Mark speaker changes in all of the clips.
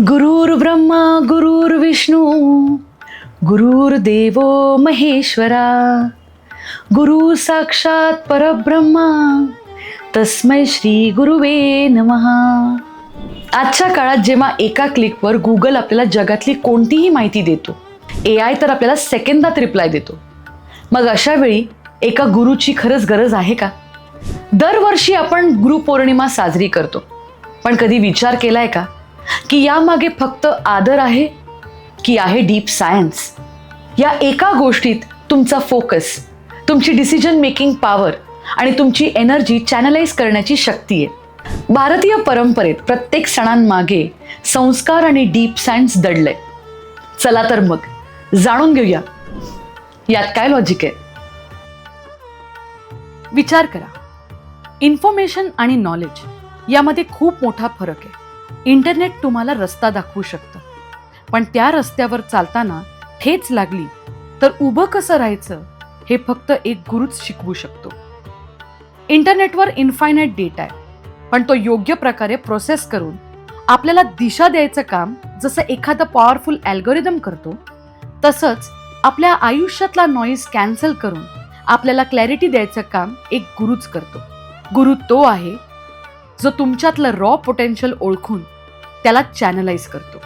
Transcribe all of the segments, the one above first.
Speaker 1: गुरुर्ब्रह्मा गुरुर्विष्णू गुरुर्देवो महेश्वरा गुरु साक्षात परब्रह्मा तस्मै श्री गुरुवे नमः. आजच्या काळात जेव्हा एका क्लिकवर गुगल आपल्याला जगातली कोणतीही माहिती देतो, AI तर आपल्याला सेकंदात रिप्लाय देतो, मग अशा वेळी एका गुरुची खरंच गरज आहे का? दरवर्षी आपण गुरुपौर्णिमा साजरी करतो, पण कधी विचार केलाय का की यामागे फक्त आदर आहे की आहे डीप सायन्स? या एका गोष्टीत तुमचा फोकस, तुमची डिसिजन मेकिंग पॉवर आणि तुमची एनर्जी चॅनलाइज करण्याची शक्ती आहे. भारतीय परंपरेत प्रत्येक सणांमागे संस्कार आणि डीप सायन्स दडलंय. चला तर मग जाणून घेऊया यात काय लॉजिक आहे. विचार करा, इन्फॉर्मेशन आणि नॉलेज यामध्ये खूप मोठा फरक आहे. इंटरनेट तुम्हाला रस्ता दाखवू शकतं, पण त्या रस्त्यावर चालताना ठेच लागली तर उभं कसं राहायचं हे फक्त एक गुरुच शिकवू शकतो. इंटरनेटवर इन्फायनाईट डेटा आहे, पण तो योग्य प्रकारे प्रोसेस करून आपल्याला दिशा द्यायचं काम जसं एखादं पॉवरफुल अल्गोरिदम करतो, तसंच आपल्या आयुष्यातला नॉईज कॅन्सल करून आपल्याला क्लॅरिटी द्यायचं काम एक गुरुच करतो. गुरु तो आहे जो तुमच्यातलं रॉ पोटेन्शियल ओळखून त्याला चॅनलाइज करतो.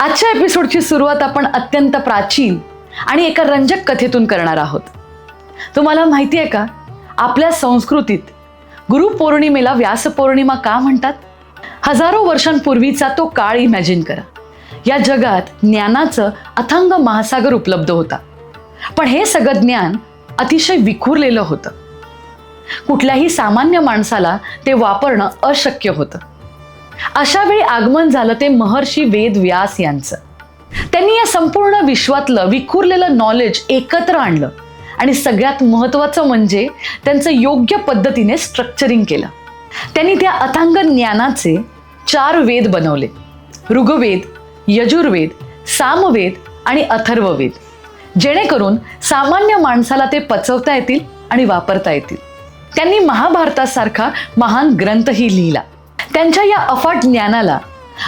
Speaker 1: आजच्या एपिसोडची सुरुवात आपण अत्यंत प्राचीन आणि एका रंजक कथेतून करणार आहोत. तुम्हाला माहिती आहे का, आपल्या संस्कृतीत गुरुपौर्णिमेला व्यासपौर्णिमा का म्हणतात? हजारो वर्षांपूर्वीचा तो काळ इमॅजिन करा. या जगात ज्ञानाचं अथांग महासागर उपलब्ध होता, पण हे सगळं ज्ञान अतिशय विखुरलेलं होतं. कुठल्याही सामान्य माणसाला ते वापरणं अशक्य होतं. अशा वेळी आगमन झालं ते महर्षी वेद व्यास यांचं. त्यांनी या संपूर्ण विश्वातलं विखुरलेलं नॉलेज एकत्र आणलं आणि सगळ्यात महत्त्वाचं म्हणजे त्यांचं योग्य पद्धतीने स्ट्रक्चरिंग केलं. त्यांनी त्या अथांग ज्ञानाचे 4 वेद बनवले: ऋग्वेद, यजुर्वेद, सामवेद आणि अथर्ववेद, जेणेकरून सामान्य माणसाला ते पचवता येतील आणि वापरता येतील. त्यांनी महाभारतासारखा महान ग्रंथही लिहिला. त्यांच्या या अफाट ज्ञानाला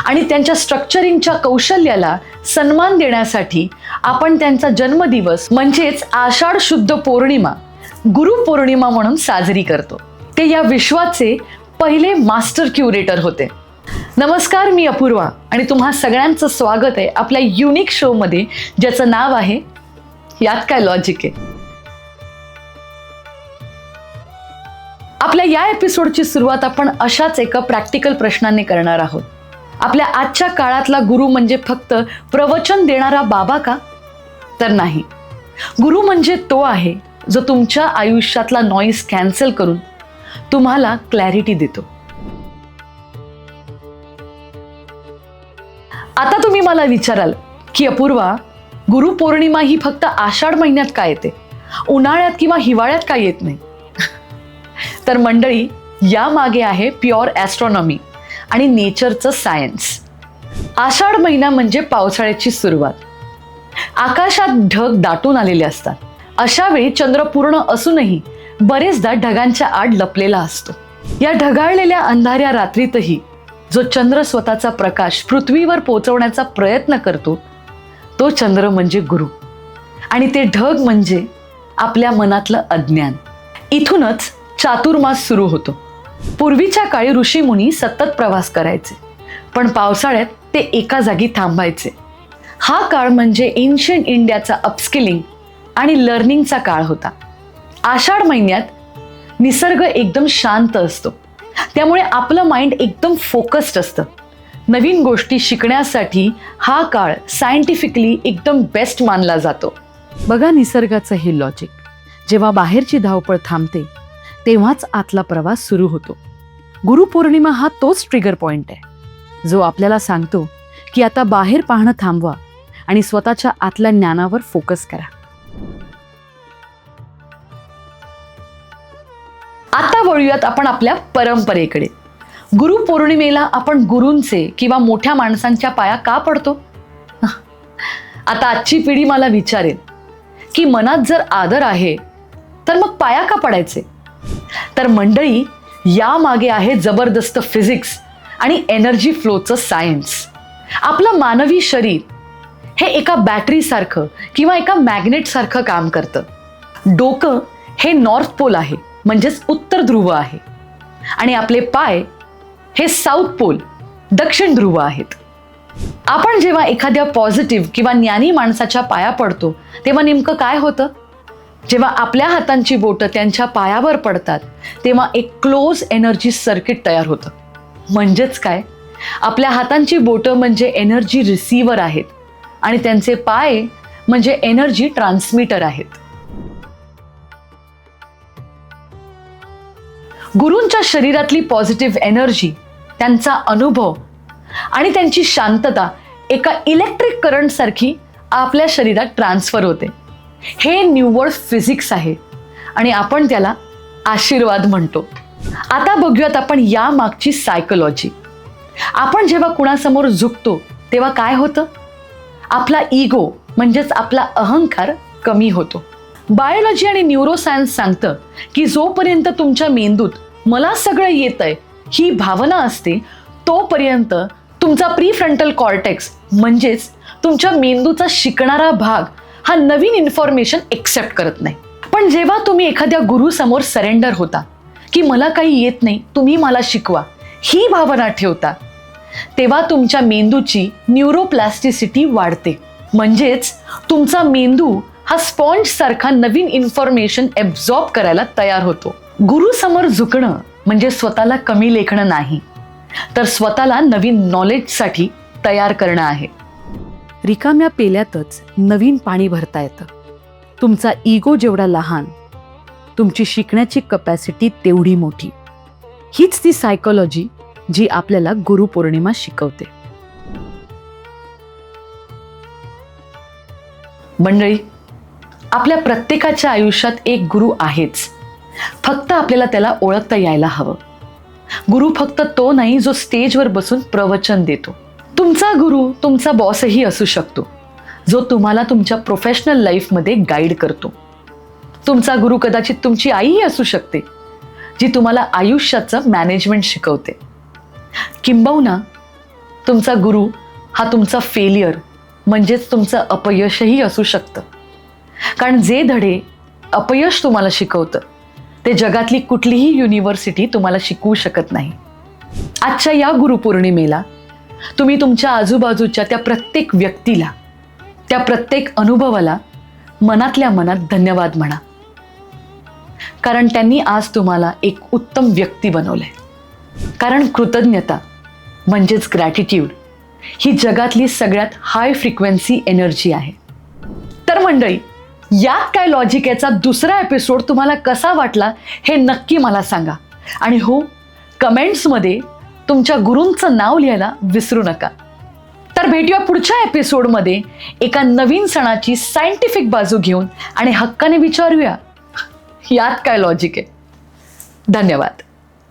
Speaker 1: आणि त्यांच्या स्ट्रक्चरिंगच्या कौशल्याला सन्मान देण्यासाठी आपण त्यांचा जन्मदिवस म्हणजेच आषाढ शुद्ध पौर्णिमा गुरुपौर्णिमा म्हणून साजरी करतो. ते या विश्वाचे पहिले मास्टर क्युरेटर होते. नमस्कार, मी अपूर्वा आणि तुम्हा सगळ्यांचं स्वागत आहे आपल्या युनिक शो मध्ये, ज्याचं नाव आहे यात काय लॉजिक आहे. आपल्या या एपिसोडची सुरुवात आपण अशाच एका प्रॅक्टिकल प्रश्नाने करणार आहोत. आपल्या आजच्या काळातला गुरु म्हणजे फक्त प्रवचन देणारा बाबा का? तर नाही. गुरु म्हणजे तो आहे जो तुमच्या आयुष्यातला नॉईज कॅन्सल करून तुम्हाला क्लॅरिटी देतो. आता तुम्ही मला विचाराल की अपूर्वा, गुरुपौर्णिमा ही फक्त आषाढ महिन्यात का येते, उन्हाळ्यात किंवा हिवाळ्यात का येत नाही? तर मंडळी, यामागे आहे प्युअर ॲस्ट्रॉनॉमी आणि नेचरचं सायन्स. आषाढ महिना म्हणजे पावसाळ्याची सुरुवात. आकाशात ढग दाटून आलेले असतात. अशा वेळी चंद्र पूर्ण असूनही बरेचदा ढगांच्या आड लपलेला असतो. या ढगाळलेल्या अंधाऱ्या रात्रीतही जो चंद्र स्वतःचा प्रकाश पृथ्वीवर पोहोचवण्याचा प्रयत्न करतो, तो चंद्र म्हणजे गुरु आणि ते ढग म्हणजे आपल्या मनातलं अज्ञान. इथूनच चातुर्मास सुरू होतो. पूर्वीच्या काळी ऋषीमुनी सतत प्रवास करायचे, पण पावसाळ्यात ते एका जागी थांबायचे. हा काळ म्हणजे एन्शियंट इंडियाचा अपस्किलिंग आणि लर्निंगचा काळ होता. आषाढ महिन्यात निसर्ग एकदम शांत असतो, त्यामुळे आपलं माइंड एकदम फोकस्ड असतं. नवीन गोष्टी शिकण्यासाठी हा काळ सायंटिफिकली एकदम बेस्ट मानला जातो. बघा निसर्गाचं हे लॉजिक. जेव्हा बाहेरची धावपळ थांबते तेव्हाच आतला प्रवास सुरू होतो. गुरुपौर्णिमा हा तोच ट्रिगर पॉइंट आहे जो आपल्याला सांगतो की आता बाहेर पाहणं थांबवा आणि स्वतःच्या आतल्या ज्ञानावर फोकस करा. आता वळूयात आपण आपल्या परंपरेकडे. गुरुपौर्णिमेला आपण गुरूंचे किंवा मोठ्या माणसांच्या पाया का पडतो? आता आजची पिढी मला विचारेल की मनात जर आदर आहे तर मग पाया का पडायचे? तर मंडळी, यामागे आहे जबरदस्त फिजिक्स आणि एनर्जी फ्लोचं सायन्स. आपलं मानवी शरीर हे एका बॅटरीसारखं किंवा एका मॅग्नेटसारखं काम करतं. डोकं हे नॉर्थ पोल आहे, म्हणजेच उत्तर ध्रुव आहे, आणि आपले पाय हे साऊथ पोल, दक्षिण ध्रुव आहेत. आपण जेव्हा एखाद्या पॉझिटिव्ह किंवा ज्ञानी माणसाच्या पाया पडतो तेव्हा नेमकं काय होतं? जेव्हा आपल्या हातांची बोटं त्यांच्या पायावर पडतात तेव्हा एक क्लोज एनर्जी सर्किट तयार होतं. म्हणजेच काय, आपल्या हातांची बोटं म्हणजे एनर्जी रिसिव्हर आहेत आणि त्यांचे पाय म्हणजे एनर्जी ट्रान्समीटर आहेत. गुरूंच्या शरीरातली पॉझिटिव्ह एनर्जी, त्यांचा अनुभव आणि त्यांची शांतता एका इलेक्ट्रिक करंट सारखी आपल्या शरीरात ट्रान्सफर होते. हे न्यू वर्ल्ड फिजिक्स आहे आणि आपण त्याला आशीर्वाद म्हणतो. आता बघूयात आपण या मागची सायकोलॉजी. आपण जेव्हा कुणासमोर झुकतो तेव्हा काय होतं? आपला इगो म्हणजेच आपला अहंकार कमी होतो. बायोलॉजी आणि न्यूरोसायन्स सांगतं की जोपर्यंत तुमच्या मेंदूत मला सगळं येतंय ही भावना असते तोपर्यंत तुमचा प्रीफ्रंटल कॉर्टेक्स म्हणजेच तुमच्या मेंदूचा शिकणारा भाग हा नवीन इन्फॉर्मेशन एक्सेप्ट करत नाही. पण जेव्हा तुम्ही एखाद्या गुरुसमोर सरेंडर होता की मला काही येत नाही, तुम्ही मला शिकवा, ही भावना ठेवता, तेव्हा तुमच्या मेंदूची न्यूरोप्लास्टिसिटी वाढते. म्हणजेच तुमचा मेंदू हा स्पॉन्ज सारखा नवीन इन्फॉर्मेशन ॲब्झॉर्ब करायला तयार होतो. गुरुसमोर झुकणं म्हणजे स्वतःला कमी लेखणं नाही, तर स्वतःला नवीन नॉलेजसाठी तयार करणं आहे. रिकाम्या पेल्यातच नवीन पाणी भरता येतं. तुमचा इगो जेवढा लहान, तुमची शिकण्याची कपॅसिटी तेवढी मोठी. हीच ती सायकोलॉजी जी आपल्याला गुरुपौर्णिमा शिकवते. मंडळी, आपल्या प्रत्येकाच्या आयुष्यात एक गुरु आहेच, फक्त आपल्याला त्याला ओळखता यायला हवं. गुरु फक्त तो नाही जो स्टेजवर बसून प्रवचन देतो. तुमचा गुरु तुमचा बॉसही असू शकतो, जो तुम्हाला तुमच्या प्रोफेशनल लाईफमध्ये गाईड करतो. तुमचा गुरु कदाचित तुमची आईही असू शकते, जी तुम्हाला आयुष्याचं मॅनेजमेंट शिकवते. किंबहुना तुमचा गुरु हा तुमचा फेलियर म्हणजेच तुमचं अपयशही असू शकतं. कारण जे धडे अपयश तुम्हाला शिकवतं ते जगातली कुठलीही युनिव्हर्सिटी तुम्हाला शिकवू शकत नाही. आजच्या या गुरुपौर्णिमेला तुम्ही तुमच्या आजूबाजूच्या त्या प्रत्येक व्यक्तीला, त्या प्रत्येक अनुभवाला मनातल्या मनात धन्यवाद म्हणा. कारण त्यांनी आज तुम्हाला एक उत्तम व्यक्ती बनवलंय. कारण कृतज्ञता म्हणजेच ग्रॅटिट्यूड ही जगातली सगळ्यात हाय फ्रिक्वेन्सी एनर्जी आहे. तर मंडळी, यात काय लॉजिक याचा दुसरा एपिसोड तुम्हाला कसा वाटला हे नक्की मला सांगा. आणि हो, कमेंट्समध्ये तुमच्या गुरूंचं नाव लिहायला विसरू नका. तर भेटूया पुढच्या एपिसोडमध्ये एका नवीन सणाची सायंटिफिक बाजू घेऊन आणि हक्काने विचारूया यात काय लॉजिक आहे. धन्यवाद.